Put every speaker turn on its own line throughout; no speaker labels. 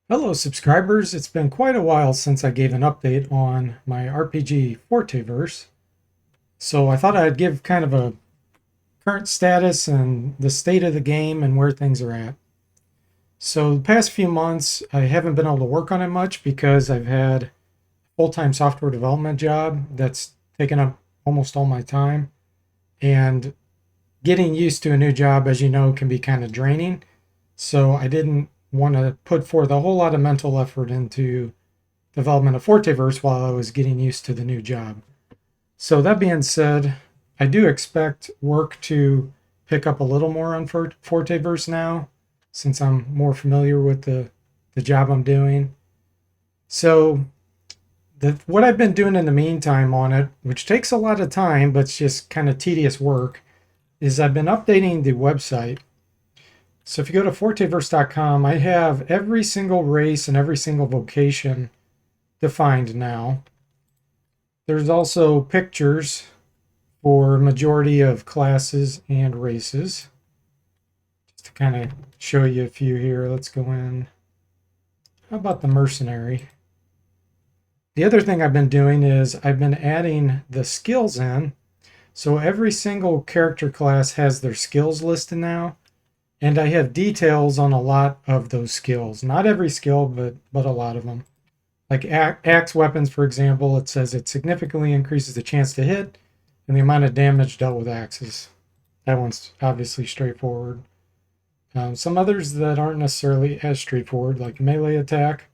Hello subscribers, it's been quite a while since I gave an update on my RPG Fortaeverse, so I thought I'd give kind of a current status and the state of the game and where things are at. So the past few months I haven't been able to work on it much because I've had a full-time software development job that's taken up almost all my time, and getting used to a new job, as you know, can be kind of draining. So I didn't want to put forth a whole lot of mental effort into development of Fortaeverse while I was getting used to the new job. So that being said, I do expect work to pick up a little more on Fortaeverse now, since I'm more familiar with the job I'm doing. So what I've been doing in the meantime on it, which takes a lot of time, but it's just kind of tedious work, is I've been updating the website. So if you go to fortaeverse.com, I have every single race and every single vocation defined now. There's also pictures for majority of classes and races. Just to kind of show you a few here, let's go in. How about the mercenary? The other thing I've been doing is I've been adding the skills in. So every single character class has their skills listed now. And I have details on a lot of those skills. Not every skill, but a lot of them. Like axe weapons, for example, it says it significantly increases the chance to hit and the amount of damage dealt with axes. That one's obviously straightforward. Some others that aren't necessarily as straightforward, like melee attack,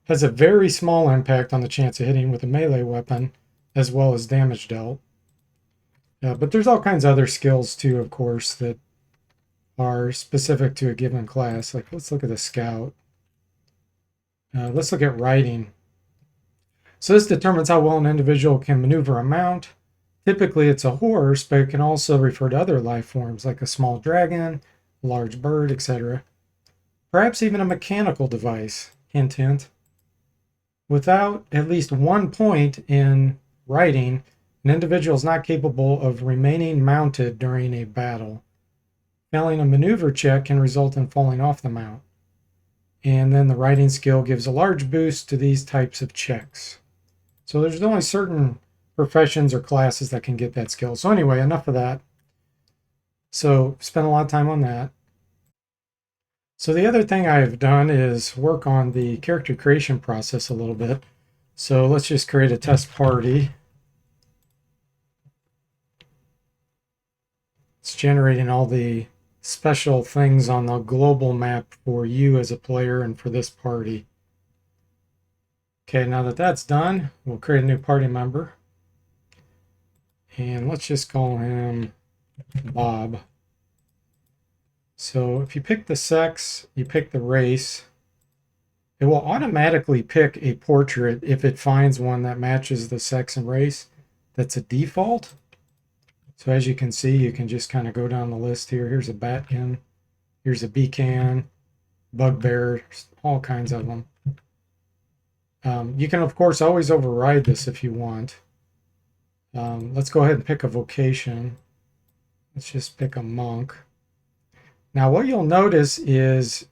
has a very small impact on the chance of hitting with a melee weapon, as well as damage dealt. But there's all kinds of other skills too, of course, that are specific to a given class. Like, let's look at the scout. Let's look at riding. So this determines how well an individual can maneuver a mount. Typically it's a horse, but it can also refer to other life forms like a small dragon, a large bird, etc. Perhaps even a mechanical device. Hint, hint. Without at least 1 point in riding, an individual is not capable of remaining mounted during a battle. Failing a maneuver check can result in falling off the mount. And then the riding skill gives a large boost to these types of checks. So there's only certain professions or classes that can get that skill. So anyway, enough of that. So spent a lot of time on that. So the other thing I've done is work on the character creation process a little bit. So let's just create a test party. It's generating all the special things on the global map for you as a player and for this party. Okay, now that that's done, we'll create a new party member. And let's just call him Bob. So if you pick the sex, you pick the race, it will automatically pick a portrait if it finds one that matches the sex and race. That's a default. So as you can see, you can just kind of go down the list here. Here's a Batkin, here's a Becan, Bugbear, all kinds of them. You can, of course, always override this if you want. Let's go ahead and pick a vocation. Let's just pick a monk. Now, what you'll notice is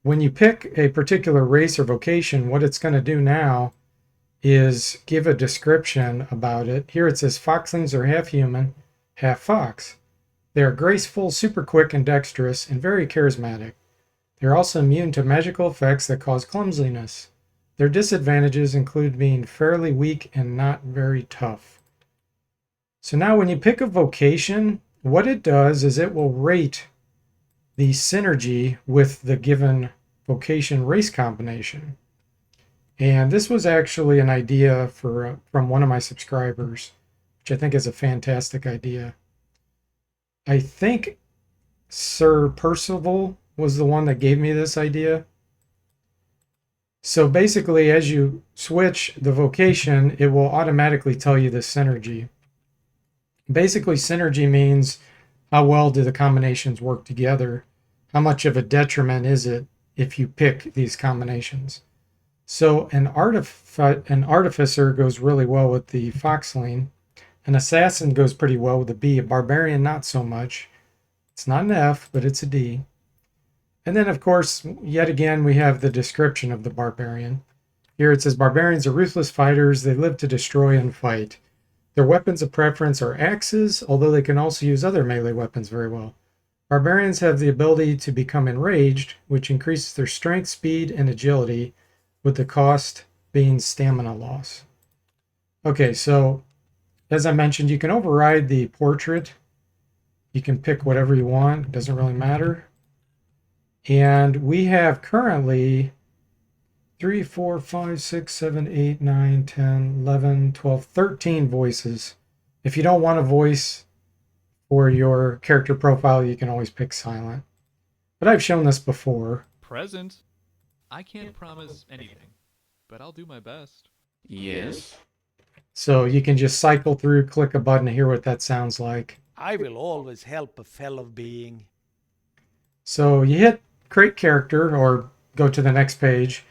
when you pick a particular race or vocation, what it's going to do now is give a description about it. Here it says foxlings are half human, half fox. They are graceful, super quick and dexterous, and very charismatic. They're also immune to magical effects that cause clumsiness. Their disadvantages include being fairly weak and not very tough. So now when you pick a vocation, what it does is it will rate the synergy with the given vocation race combination. And this was actually an idea from one of my subscribers, which I think is a fantastic idea. I think Sir Percival was the one that gave me this idea. So basically, as you switch the vocation, it will automatically tell you the synergy. Basically, synergy means how well do the combinations work together? How much of a detriment is it if you pick these combinations? So an artificer goes really well with the foxling. An assassin goes pretty well with the B. A barbarian, not so much. It's not an F, but it's a D. And then, of course, yet again, we have the description of the barbarian. Here it says, barbarians are ruthless fighters. They live to destroy and fight. Their weapons of preference are axes, although they can also use other melee weapons very well. Barbarians have the ability to become enraged, which increases their strength, speed, and agility, with the cost being stamina loss. Okay, so as I mentioned, you can override the portrait. You can pick whatever you want. It doesn't really matter. And we have currently 3, 4, 5, 6, 7, 8, 9, 10, 11, 12, 13 voices. If you don't want a voice for your character profile, you can always pick silent. But I've shown this before.
Present. I can't promise anything, but I'll do my best.
Yes.
So you can just cycle through, click a button to hear what that sounds like.
I will always help a fellow being.
So you hit create character or go to the next page.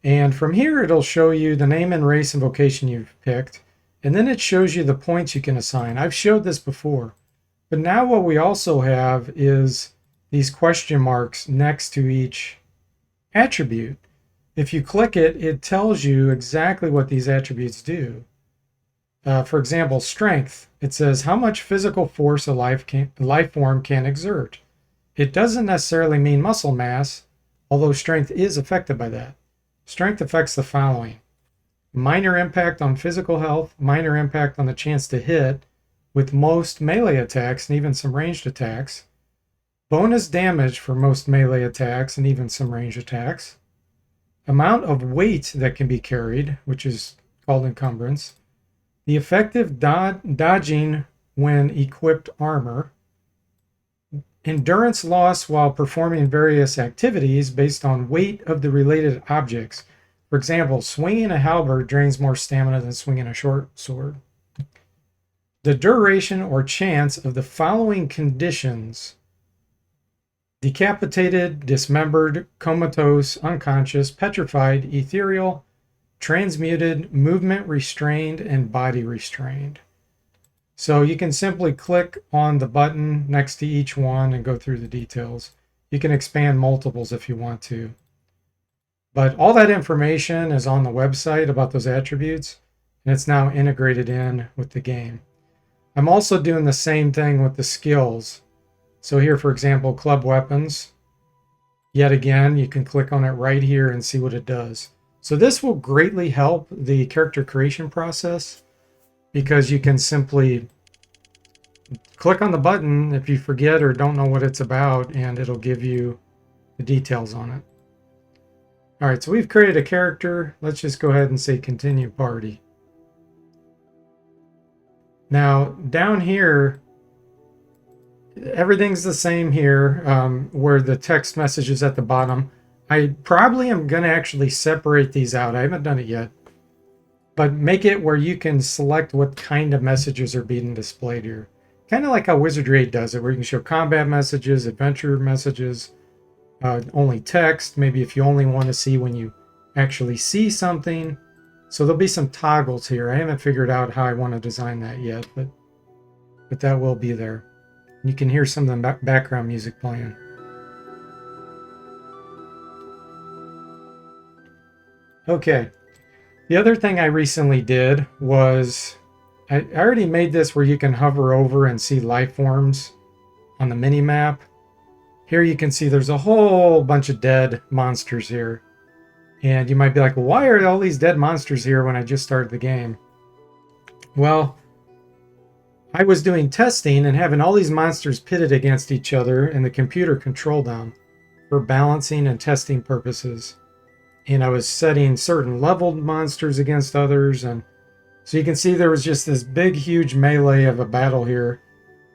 And from here, it'll show you the name and race and vocation you've picked. And then it shows you the points you can assign. I've showed this before. But now what we also have is these question marks next to each attribute. If you click it, it tells you exactly what these attributes do. For example, strength. It says how much physical force a life form can exert. It doesn't necessarily mean muscle mass, although strength is affected by that. Strength affects the following: minor impact on physical health, minor impact on the chance to hit with most melee attacks and even some ranged attacks, bonus damage for most melee attacks and even some ranged attacks, amount of weight that can be carried, which is called encumbrance, the effective dodging when equipped armor, endurance loss while performing various activities based on weight of the related objects. For example, swinging a halberd drains more stamina than swinging a short sword. The duration or chance of the following conditions: decapitated, dismembered, comatose, unconscious, petrified, ethereal, transmuted, movement restrained, and body restrained. So you can simply click on the button next to each one and go through the details. You can expand multiples if you want to. But all that information is on the website about those attributes, and it's now integrated in with the game. I'm also doing the same thing with the skills. So here, for example, club weapons. Yet again, you can click on it right here and see what it does. So this will greatly help the character creation process, because you can simply click on the button if you forget or don't know what it's about, and it'll give you the details on it. All right, so we've created a character. Let's just go ahead and say continue party. Now, down here, everything's the same here, where the text message is at the bottom. I probably am going to actually separate these out. I haven't done it yet. But make it where you can select what kind of messages are being displayed here. Kind of like how Wizardry 8 does it, where you can show combat messages, adventure messages, only text, maybe if you only want to see when you actually see something. So there'll be some toggles here. I haven't figured out how I want to design that yet, but that will be there. You can hear some of the background music playing. Okay. The other thing I recently did was I already made this where you can hover over and see life forms on the mini map. Here you can see there's a whole bunch of dead monsters here. And you might be like, why are all these dead monsters here when I just started the game? Well, I was doing testing and having all these monsters pitted against each other, and the computer controlled them for balancing and testing purposes. And I was setting certain leveled monsters against others. And so you can see there was just this big, huge melee of a battle here.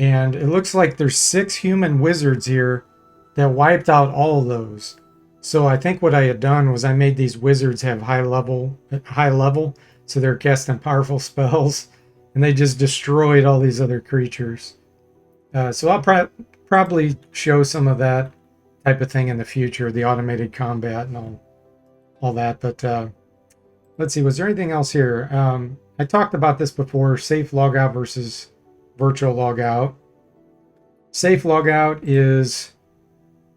And it looks like there's 6 human wizards here that wiped out all of those. So I think what I had done was I made these wizards have high level, so they're casting powerful spells, and they just destroyed all these other creatures. So I'll probably show some of that type of thing in the future, the automated combat and all that. But let's see, was there anything else here? I talked about this before, safe logout versus virtual logout. Safe logout is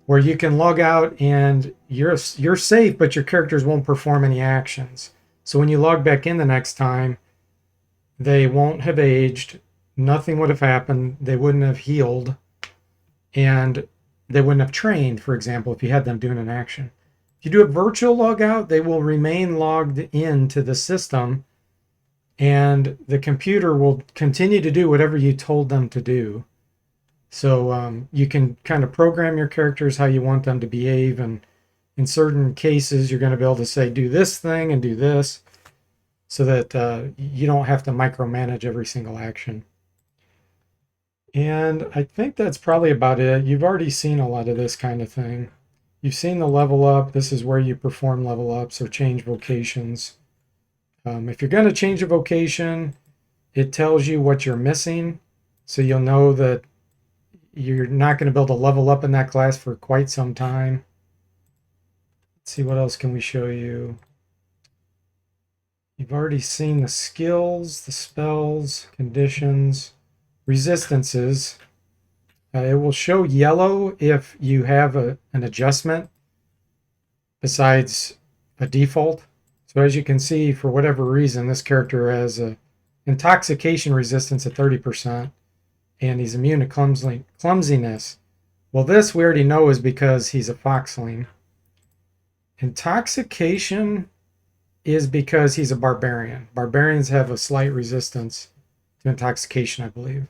where you can log out and you're safe, but your characters won't perform any actions. So when you log back in the next time, they won't have aged, nothing would have happened, they wouldn't have healed, and they wouldn't have trained, for example, if you had them doing an action. If you do a virtual logout, they will remain logged into the system, and the computer will continue to do whatever you told them to do. So you can kind of program your characters how you want them to behave, and in certain cases, you're going to be able to say, do this thing and do this, so that you don't have to micromanage every single action. And I think that's probably about it. You've already seen a lot of this kind of thing. You've seen the level up. This is where you perform level ups or change vocations. If you're going to change a vocation, it tells you what you're missing. So you'll know that you're not going to be able to level up in that class for quite some time. Let's see, what else can we show you? You've already seen the skills, the spells, conditions, resistances. It will show yellow if you have an adjustment besides a default. So as you can see, for whatever reason, this character has a intoxication resistance at 30%, and he's immune to clumsiness. Well, this we already know is because he's a foxling. Intoxication is because he's a barbarian. Barbarians have a slight resistance to intoxication, I believe.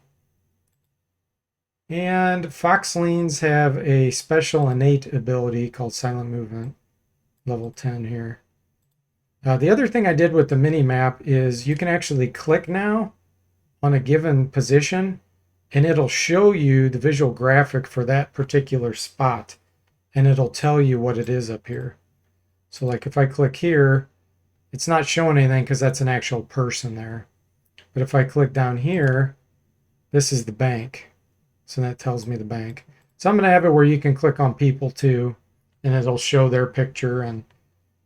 And foxlings have a special innate ability called silent movement, level 10 here. The other thing I did with the mini map is you can actually click now on a given position, and it'll show you the visual graphic for that particular spot, and it'll tell you what it is up here. So like if I click here, it's not showing anything because that's an actual person there. But if I click down here, this is the bank. So that tells me the bank. So I'm going to have it where you can click on people too, and it'll show their picture and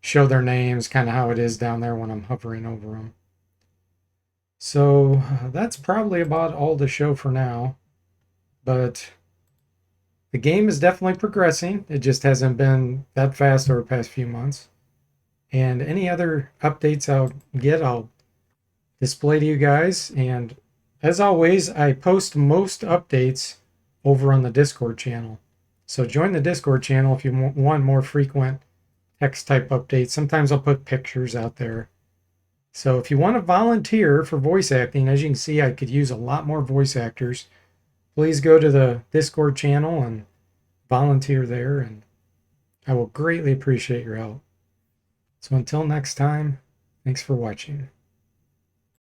show their names, kind of how it is down there when I'm hovering over them. So that's probably about all the show for now. But the game is definitely progressing. It just hasn't been that fast over the past few months. And any other updates I'll get, I'll display to you guys. And as always, I post most updates over on the Discord channel. So join the Discord channel if you want more frequent text type updates. Sometimes I'll put pictures out there. So if you want to volunteer for voice acting, as you can see, I could use a lot more voice actors. Please go to the Discord channel and volunteer there, and I will greatly appreciate your help. So until next time, thanks for watching.